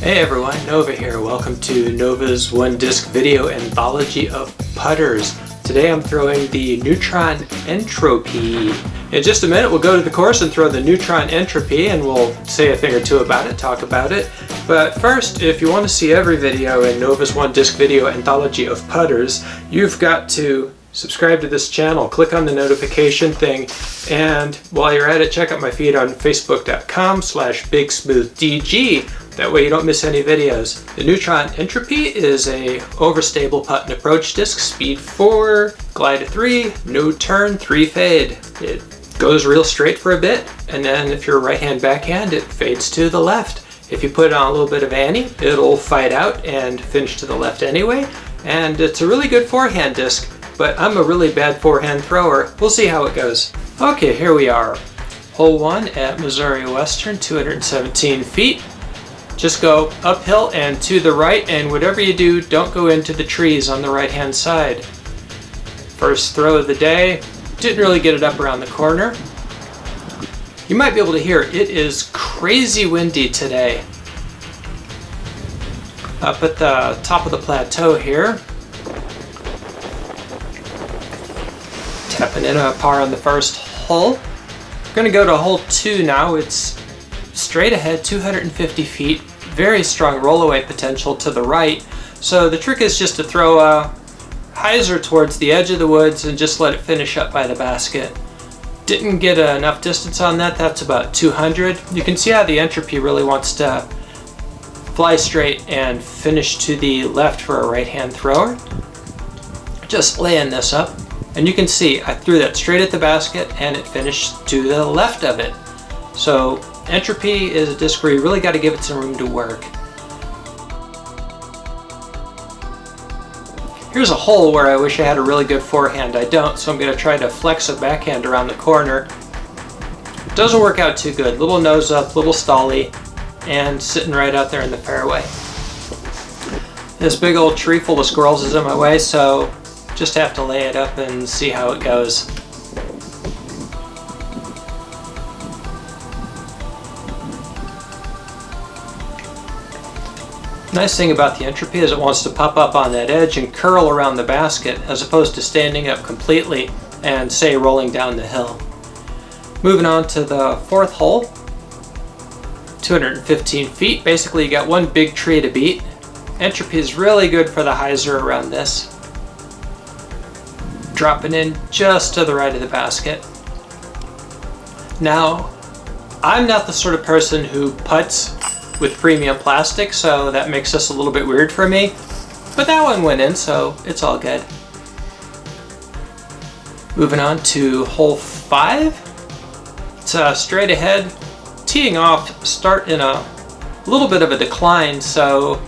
Hey everyone, Nova here. Welcome to Nova's one disc video anthology of putters. Today I'm throwing the Neutron Entropy. In just a minute we'll go to the course and throw the Neutron Entropy and we'll say a thing or two about it, talk about it. But first, if you want to see every video in Nova's one disc video anthology of putters, you've got to subscribe to this channel, click on the notification thing, and while you're at it, check out my feed on facebook.com/bigsmoothdg. That way you don't miss any videos. The Neutron Entropy is a overstable putt and approach disc, speed 4, glide of 3, no turn, 3 fade. It goes real straight for a bit, and then if you're right-hand backhand, it fades to the left. If you put on a little bit of ante, it'll fight out and finish to the left anyway, and it's a really good forehand disc, but I'm a really bad forehand thrower. We'll see how it goes. Okay, here we are. Hole 1 at Missouri Western, 217 feet. Just go uphill and to the right, and whatever you do, don't go into the trees on the right-hand side. First throw of the day. Didn't really get it up around the corner. You might be able to hear it is crazy windy today. Up at the top of the plateau here. Tapping in a par on the first hole. We're going to go to hole 2 now. It's straight ahead, 250 feet, very strong rollaway potential to the right. So the trick is just to throw a hyzer towards the edge of the woods and just let it finish up by the basket. Didn't get enough distance on that. That's about 200. You can see how the Entropy really wants to fly straight and finish to the left for a right-hand thrower. Just laying this up. And you can see I threw that straight at the basket and it finished to the left of it. So Entropy is a disc where you really got to give it some room to work. Here's a hole where I wish I had a really good forehand. I don't, so I'm going to try to flex a backhand around the corner. Doesn't work out too good. Little nose up, little stally, and sitting right out there in the fairway. This big old tree full of squirrels is in my way, so just have to lay it up and see how it goes. Nice thing about the Entropy is it wants to pop up on that edge and curl around the basket as opposed to standing up completely and, say, rolling down the hill. Moving on to the 4th hole, 215 feet. Basically you got one big tree to beat. Entropy is really good for the hyzer around this. Dropping in just to the right of the basket. Now, I'm not the sort of person who putts with premium plastic, so that makes this a little bit weird for me. But that one went in, so it's all good. Moving on to hole 5. It's straight ahead. Teeing off, start in a little bit of a decline, so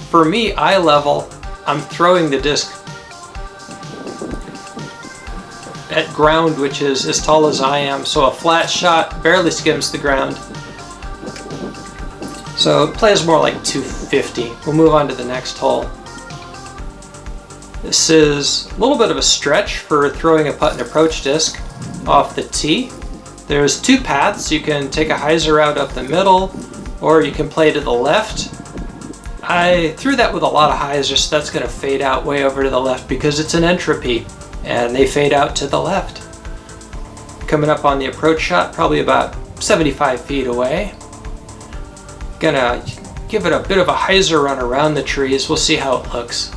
for me, eye level, I'm throwing the disc at ground, which is as tall as I am, so a flat shot barely skims the ground. So it plays more like 250. We'll move on to the next hole. This is a little bit of a stretch for throwing a putt and approach disc off the tee. There's 2 paths. You can take a hyzer out up the middle, or you can play to the left. I threw that with a lot of hyzers, so that's going to fade out way over to the left because it's an Entropy, and they fade out to the left. Coming up on the approach shot, probably about 75 feet away. Gonna give it a bit of a hyzer run around the trees. We'll see how it looks.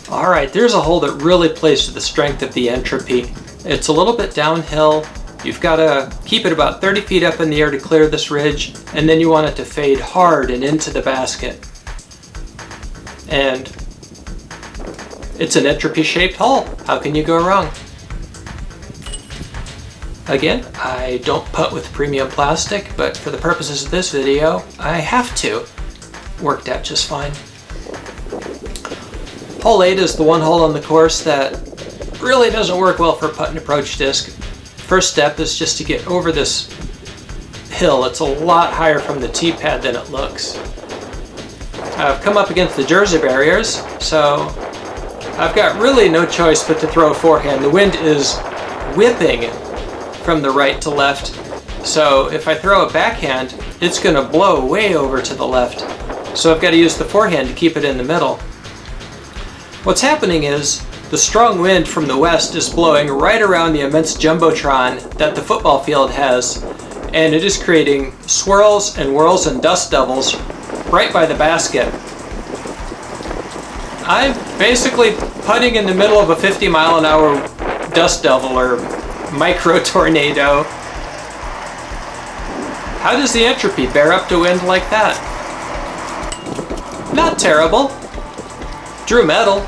Alright, there's a hole that really plays to the strength of the Entropy. It's a little bit downhill. You've got to keep it about 30 feet up in the air to clear this ridge, and then you want it to fade hard and into the basket. And it's an Entropy-shaped hole. How can you go wrong? Again, I don't putt with premium plastic, but for the purposes of this video, I have to. Worked out just fine. Hole 8 is the one hole on the course that really doesn't work well for a putt and approach disc. First step is just to get over this hill. It's a lot higher from the tee pad than it looks. I've come up against the Jersey barriers, so I've got really no choice but to throw a forehand. The wind is whipping from the right to left, so if I throw a backhand, it's going to blow way over to the left. So I've got to use the forehand to keep it in the middle. What's happening is the strong wind from the west is blowing right around the immense jumbotron that the football field has, and it is creating swirls and whirls and dust devils right by the basket. I'm basically putting in the middle of a 50-mile-an-hour dust devil or micro tornado. How does the entropy bear up to wind like that? Not terrible. Drew metal.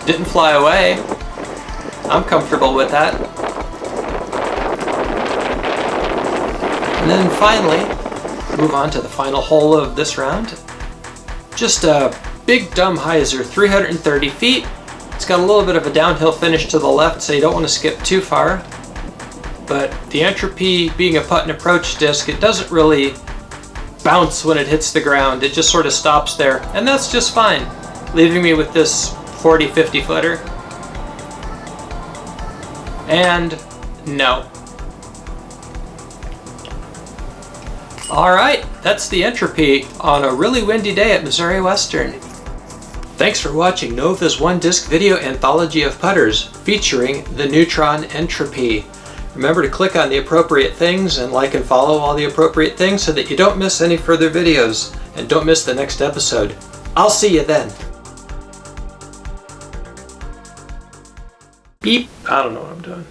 Didn't fly away. I'm comfortable with that. And then finally, move on to the final hole of this round. Just a big dumb hyzer, 330 feet. It's got a little bit of a downhill finish to the left, so you don't want to skip too far. But the entropy, being a putt and approach disc, it doesn't really bounce when it hits the ground. It just sort of stops there, and that's just fine, leaving me with this 40-50 footer. And no. Alright, that's the entropy on a really windy day at Missouri Western. Thanks for watching Nova's one-disc video anthology of putters featuring the Neutron Entropy. Remember to click on the appropriate things and like and follow all the appropriate things so that you don't miss any further videos and don't miss the next episode. I'll see you then. Beep. I don't know what I'm doing.